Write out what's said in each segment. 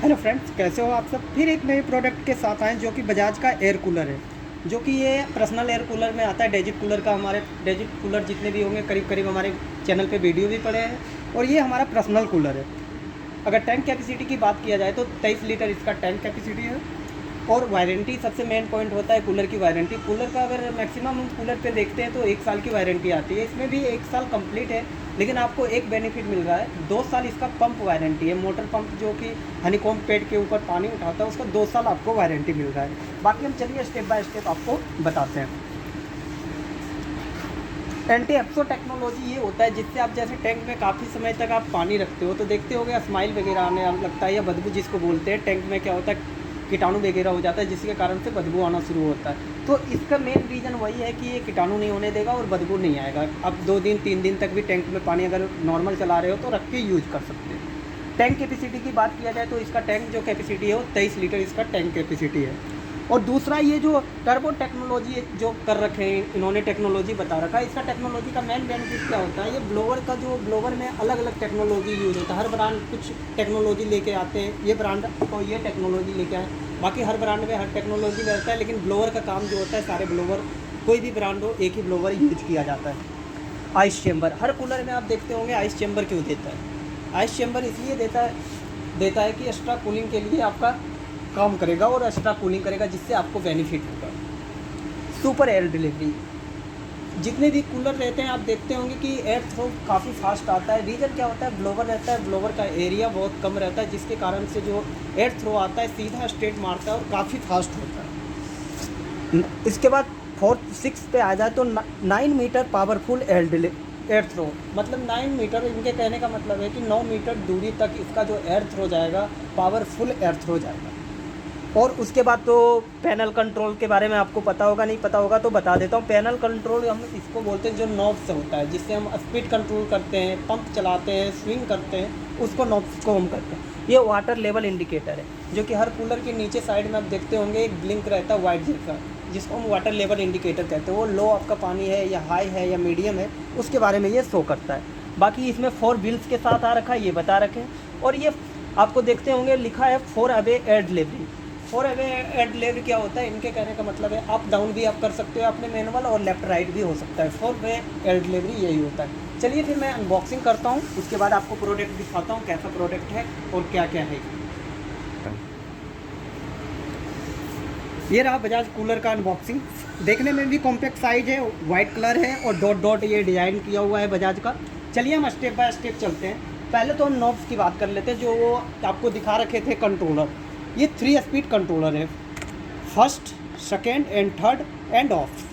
Hello friends, कैसे हो आप सब। फिर एक नए प्रोडक्ट के साथ आए जो कि बजाज का एयर कूलर है, जो कि ये पर्सनल एयर कूलर में आता है। डेजिट कूलर का, हमारे डेजिट कूलर जितने भी होंगे करीब करीब हमारे चैनल पे वीडियो भी पड़े हैं, और ये हमारा पर्सनल कूलर है। अगर टैंक कैपेसिटी की बात किया जाए तो 23 लीटर इसका टैंक कैपेसिटी है। और वारंटी सबसे मेन पॉइंट होता है कूलर की वारंटी। कूलर का अगर मैक्सिमम हम कूलर पे देखते हैं तो 1 साल की वारंटी आती है, इसमें भी 1 साल कंप्लीट है। लेकिन आपको एक बेनिफिट मिल रहा है, 2 साल इसका पंप वारंटी है। मोटर पंप जो कि हनीकॉम्ब पेड के ऊपर पानी उठाता है, उसका 2 साल आपको वारंटी मिल रहा है। बाकी हम चलिए स्टेप बाय स्टेप आपको बताते हैं। एंटी एक्सो टेक्नोलॉजी ये होता है जिससे आप जैसे टैंक में काफ़ी समय तक आप पानी रखते हो तो देखते होगे स्माइल वगैरह आने लगता है, या बदबू जिसको बोलते हैं। टैंक में क्या होता है, कीटाणु वगैरह हो जाता है, जिसके कारण से बदबू आना शुरू होता है। तो इसका मेन रीज़न वही है कि ये कीटाणु नहीं होने देगा और बदबू नहीं आएगा। अब 2 दिन 3 दिन तक भी टैंक में पानी अगर नॉर्मल चला रहे हो तो रख के यूज कर सकते हैं। टैंक कैपेसिटी की बात किया जाए तो इसका टैंक जो कैपेसिटी है वो 23 लीटर इसका टैंक कैपेसिटी है। और दूसरा ये जो टर्बो टेक्नोलॉजी जो कर रखे हैं इन्होंने, टेक्नोलॉजी बता रखा है। इसका टेक्नोलॉजी का मेन बेनिफिट क्या होता है, ये ब्लोवर का जो ब्लोवर में अलग अलग टेक्नोलॉजी यूज होता है। हर ब्रांड कुछ टेक्नोलॉजी लेके आते हैं, ये ब्रांड तो ये टेक्नोलॉजी लेके आए, बाकी हर ब्रांड में हर टेक्नोलॉजी रहता है। लेकिन ब्लोवर का काम जो होता है, सारे ब्लोवर कोई भी ब्रांड हो एक ही ब्लोवर यूज किया जाता है। आइस चैम्बर हर कूलर में आप देखते होंगे। आइस चैम्बर क्यों देता है? आइस चैम्बर इसलिए देता है कि एक्स्ट्रा कूलिंग के लिए आपका काम करेगा और एक्स्ट्रा कूलिंग करेगा, जिससे आपको बेनिफिट होगा। सुपर एयर डिलीवरी, जितने भी कूलर रहते हैं आप देखते होंगे कि एयर थ्रो काफ़ी फास्ट आता है। रीज़न क्या होता है, ब्लोवर रहता है, ब्लोवर का एरिया बहुत कम रहता है, जिसके कारण से जो एयर थ्रो आता है सीधा स्ट्रेट मारता है और काफ़ी फास्ट होता है। इसके बाद 4th 6 पे आ जाए तो 9 मीटर पावरफुल एयर थ्रो, मतलब 9 मीटर, इनके कहने का मतलब है कि 9 मीटर दूरी तक इसका जो एयर थ्रो जाएगा पावरफुल एयर थ्रो जाएगा। और उसके बाद तो पैनल कंट्रोल के बारे में आपको पता होगा, नहीं पता होगा तो बता देता हूँ। पैनल कंट्रोल हम इसको बोलते हैं, जो नॉब से होता है, जिससे हम स्पीड कंट्रोल करते हैं, पंप चलाते हैं, स्विंग करते हैं, उसको नॉब्स को हम करते हैं। ये वाटर लेवल इंडिकेटर है, जो कि हर कूलर के नीचे साइड में आप देखते होंगे एक ब्लिंक रहता है वाइट जैसा, जिसको हम वाटर लेवल इंडिकेटर कहते हैं। वो लो आपका पानी है या हाई है या मीडियम है, उसके बारे में ये शो करता है। बाकी इसमें 4 व्हील्स के साथ आ रखा है, ये बता रखे। और ये आपको देखते होंगे लिखा है 4 away air delivery. 4 away air delivery क्या होता है, इनके कहने का मतलब है अप डाउन भी आप कर सकते हो अपने मैनुअल, और लेफ्ट राइट भी हो सकता है। 4 वे एयर डिलीवरी यही होता है। चलिए फिर मैं अनबॉक्सिंग करता हूँ, उसके बाद आपको प्रोडक्ट दिखाता हूँ कैसा प्रोडक्ट है और क्या क्या है। ये रहा बजाज कूलर का अनबॉक्सिंग। देखने में भी कॉम्पैक्ट साइज है, वाइट कलर है और डॉट डॉट ये डिज़ाइन किया हुआ है बजाज का। चलिए हम स्टेप बाय स्टेप चलते हैं। पहले तो हम नॉब्स की बात कर लेते हैं, जो वो आपको दिखा रखे थे कंट्रोलर। ये 3 स्पीड कंट्रोलर है, first, second and third end of.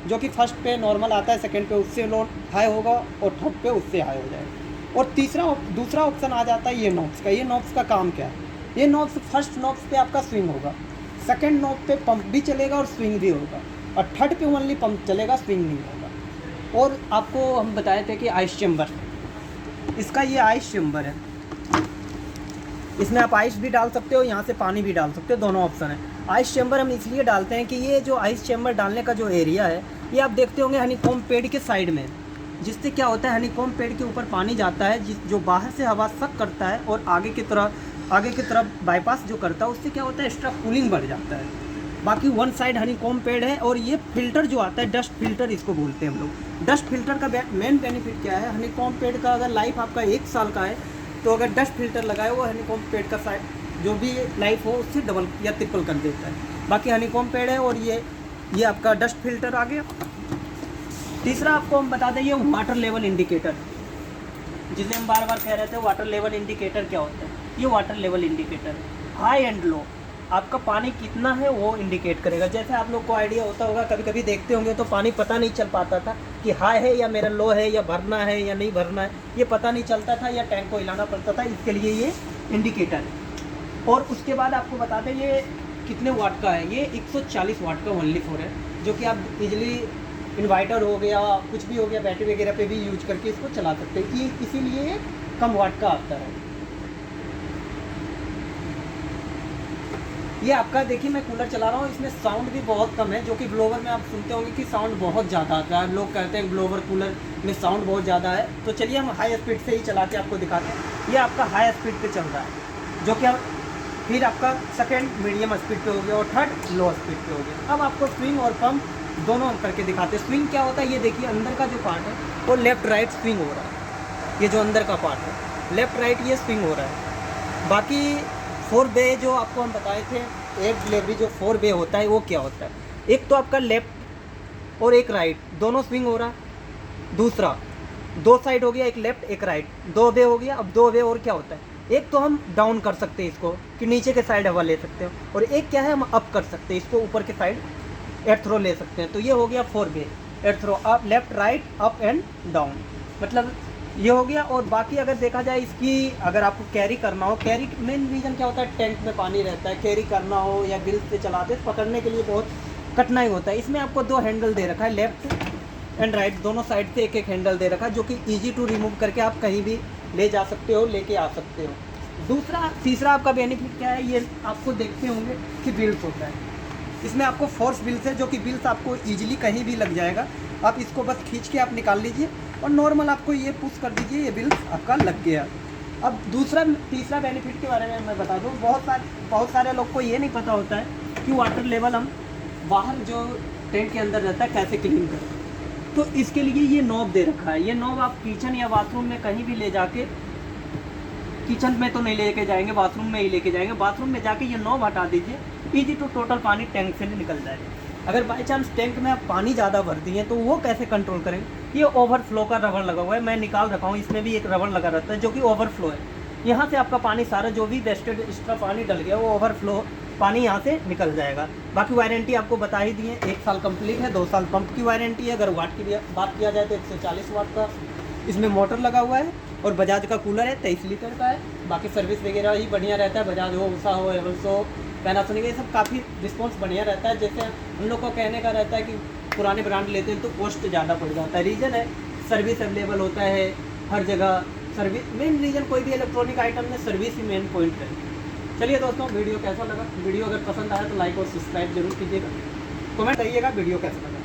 जो कि फर्स्ट पे नॉर्मल आता है, सेकेंड पे उससे लो हाई होगा और थर्ड पे उससे हाई हो जाएगा। और दूसरा ऑप्शन आ जाता है ये नॉब्स का। ये नॉब्स का काम क्या है, ये नॉब्स फर्स्ट नॉब्स पे आपका स्विंग होगा, सेकेंड नॉब पे पंप भी चलेगा और स्विंग भी होगा, और थर्ड पे ओनली पंप चलेगा, स्विंग नहीं होगा। और आपको हम बताए थे कि आइस चैम्बर, इसका ये आइस चैम्बर है, इसमें आप आइस भी डाल सकते हो, यहाँ से पानी भी डाल सकते हो, दोनों ऑप्शन है। आइस चैम्बर हम इसलिए डालते हैं कि ये जो आइस चैम्बर डालने का जो एरिया है, ये आप देखते होंगे हनीकॉम्ब पेड़ के साइड में, जिससे क्या होता है हनीकॉम्ब पेड़ के ऊपर पानी जाता है, जो बाहर से हवा सक करता है और आगे की तरफ बाईपास जो करता है, उससे क्या होता है एक्स्ट्रा कूलिंग बढ़ जाता है। बाकी वन साइड हनीकॉम्ब पेड़ है। और ये फिल्टर जो आता है, डस्ट फिल्टर इसको बोलते हैं हम लोग। डस्ट फिल्टर का मेन बेनिफिट क्या है, हनीकॉम्ब पेड़ का अगर लाइफ आपका 1 साल का है तो अगर डस्ट फिल्टर लगाए वो हनीकॉम्ब पेड़ का साइड जो भी लाइफ हो उससे डबल या ट्रिपल कर देता है। बाकी हनीकॉम्ब पेड़ है और ये आपका डस्ट फिल्टर आ गया। तीसरा आपको हम बता दें, ये वाटर लेवल इंडिकेटर, जिसे हम बार बार कह रहे थे वाटर लेवल इंडिकेटर क्या होता है। ये water level indicator high and low, आपका पानी कितना है वो इंडिकेट करेगा। जैसे आप लोग को आइडिया होता होगा, कभी कभी देखते होंगे तो पानी पता नहीं चल पाता था कि हाई है या मेरा लो है, या भरना है या नहीं भरना है, ये पता नहीं चलता था, या टैंक को हिलाना पड़ता था। इसके लिए ये इंडिकेटर है। और उसके बाद आपको बता दें ये कितने वाट का है, ये 140 वाट का ओनली 4 है, जो कि आप इजीली इन्वर्टर हो गया, कुछ भी हो गया, बैटरी वगैरह पे भी यूज करके इसको चला सकते हैं। इसीलिए ये कम वाट का आता है। ये आपका देखिए मैं कूलर चला रहा हूँ, इसमें साउंड भी बहुत कम है, जो कि ब्लोवर में आप सुनते होंगे कि साउंड बहुत ज़्यादा आता है। लोग कहते हैं ब्लोवर कूलर में साउंड बहुत ज़्यादा है। तो चलिए हम हाई स्पीड से ही चला के आपको दिखाते हैं। ये आपका हाई स्पीड पे चल रहा है, जो कि फिर आपका सेकंड मीडियम स्पीड पे हो गया और थर्ड लो स्पीड पे हो गया। अब आपको स्विंग और पंप दोनों करके दिखाते हैं। स्विंग क्या होता है, ये देखिए अंदर का जो पार्ट है वो लेफ़्ट राइट स्विंग हो रहा है। ये जो अंदर का पार्ट है लेफ़्ट राइट ये स्विंग हो रहा है। बाकी 4 बे जो आपको हम बताए थे, एयर डिलीवरी जो 4 बे होता है वो क्या होता है, एक तो आपका लेफ़्ट और एक राइट दोनों स्विंग हो रहा है। दूसरा 2 साइड हो गया, एक लेफ़्ट एक राइट, 2 वे हो गया। अब 2 वे और क्या होता है, एक तो हम डाउन कर सकते हैं इसको कि नीचे के साइड हवा ले सकते हैं, और एक क्या है हम अप कर सकते हैं इसको, ऊपर के साइड एयर थ्रो ले सकते हैं। तो ये हो गया 4 way air throw, up left right up and down, मतलब ये हो गया। और बाकी अगर देखा जाए इसकी, अगर आपको कैरी करना हो, कैरी मेन रीज़न क्या होता है, टैंक में पानी रहता है, कैरी करना हो या बिल से चलाते पकड़ने के लिए बहुत कठिनाई होता है। इसमें आपको 2 हैंडल दे रखा है, लेफ़्ट एंड राइट दोनों साइड से एक एक हैंडल दे रखा है, जो कि ईजी टू रिमूव करके आप कहीं भी ले जा सकते हो, लेके आ सकते हो। तीसरा आपका बेनिफिट क्या है, ये आपको देखते होंगे कि बिल्स होता है। इसमें आपको फोर्स बिल्स है, जो कि बिल्स आपको ईजिली कहीं भी लग जाएगा। आप इसको बस खींच के आप निकाल लीजिए और नॉर्मल आपको ये पुश कर दीजिए, ये बिल्स आपका लग गया। अब तीसरा बेनिफिट के बारे में मैं बता दूँ, बहुत सारे लोग को ये नहीं पता होता है कि वाटर लेवल हम बाहर जो टैंक के अंदर रहता है कैसे क्लीन करें। तो इसके लिए ये नॉब दे रखा है। ये नॉब आप किचन या बाथरूम में कहीं भी ले जाके, किचन में तो नहीं लेके जाएंगे, बाथरूम में ही लेके जाएंगे, बाथरूम में जाके ये नॉब हटा दीजिए, ईजी टू टोटल पानी टैंक से निकल जाएगा। अगर बाई चांस टैंक में आप पानी ज़्यादा भर दिए तो वो कैसे कंट्रोल करेंगे, ये ओवरफ्लो का रबड़ लगा हुआ है, मैं निकाल रखा हूँ, इसमें भी एक रबड़ लगा रहता है जो कि ओवरफ्लो है। यहाँ से आपका पानी सारा जो भी वेस्टेड एक्स्ट्रा पानी डल गया वो ओवरफ्लो पानी यहाँ से निकल जाएगा। बाकी वारंटी आपको बता ही दी है, 1 साल कंप्लीट है, 2 साल पंप की वारंटी है। अगर वाट की बात किया जाए तो 140 वाट का इसमें मोटर लगा हुआ है, और बजाज का कूलर है 23 लीटर का है। बाकी सर्विस वगैरह ही बढ़िया रहता है, बजाज हो, उषा हो, एवल्स हो, पैनासोनिक, ये सब काफ़ी रिस्पॉन्स बढ़िया रहता है। जैसे हम लोग को कहने का रहता है कि पुराने ब्रांड लेते हैं तो कॉस्ट ज़्यादा पड़ जाता है, रीज़न है सर्विस अवेलेबल होता है हर जगह। सर्विस मेन रीज़न, कोई भी इलेक्ट्रॉनिक आइटम में सर्विस ही मेन पॉइंट है। चलिए दोस्तों, वीडियो कैसा लगा, वीडियो अगर पसंद आया तो लाइक और सब्सक्राइब जरूर कीजिएगा, कमेंट करिएगा वीडियो कैसा लगा।